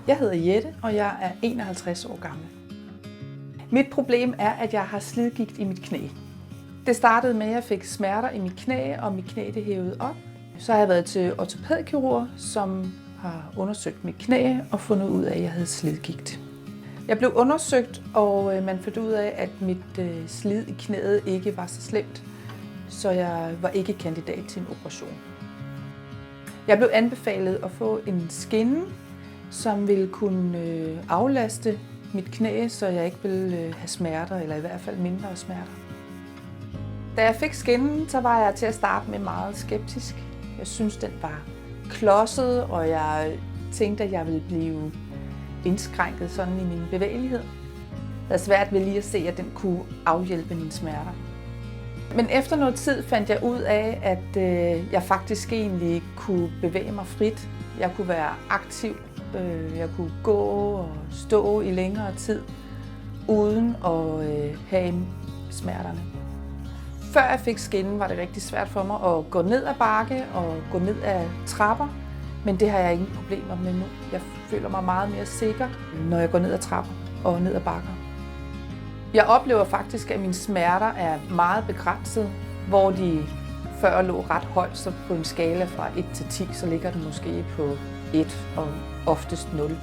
Jeg hedder Jette, og jeg er 51 år gammel. Mit problem er, at jeg har slidgigt i mit knæ. Det startede med, at jeg fik smerter i mit knæ, og mit knæ det hævede op. Så har jeg været til ortopædkirurg, som har undersøgt mit knæ og fundet ud af, at jeg havde slidgigt. Jeg blev undersøgt, og man fandt ud af, at mit slid i knæet ikke var så slemt, så jeg var ikke kandidat til en operation. Jeg blev anbefalet at få en skinne, som ville kunne aflaste mit knæ, så jeg ikke ville have smerter, eller i hvert fald mindre smerter. Da jeg fik skinnen, så var jeg til at starte med meget skeptisk. Jeg synes, den var klodset, og jeg tænkte, at jeg ville blive indskrænket sådan i min bevægelighed. Det var svært ved lige at se, at den kunne afhjælpe mine smerter. Men efter noget tid fandt jeg ud af, at jeg faktisk egentlig kunne bevæge mig frit. Jeg kunne være aktiv. Jeg kunne gå og stå i længere tid, uden at have smerterne. Før jeg fik skinnen, var det rigtig svært for mig at gå ned ad bakke og gå ned ad trapper, men det har jeg ingen problemer med nu. Jeg føler mig meget mere sikker, når jeg går ned ad trapper og ned ad bakker. Jeg oplever faktisk, at mine smerter er meget begrænset, hvor de før lå ret højt, så på en skala fra 1 til 10, så ligger den måske på 1 og oftest 0.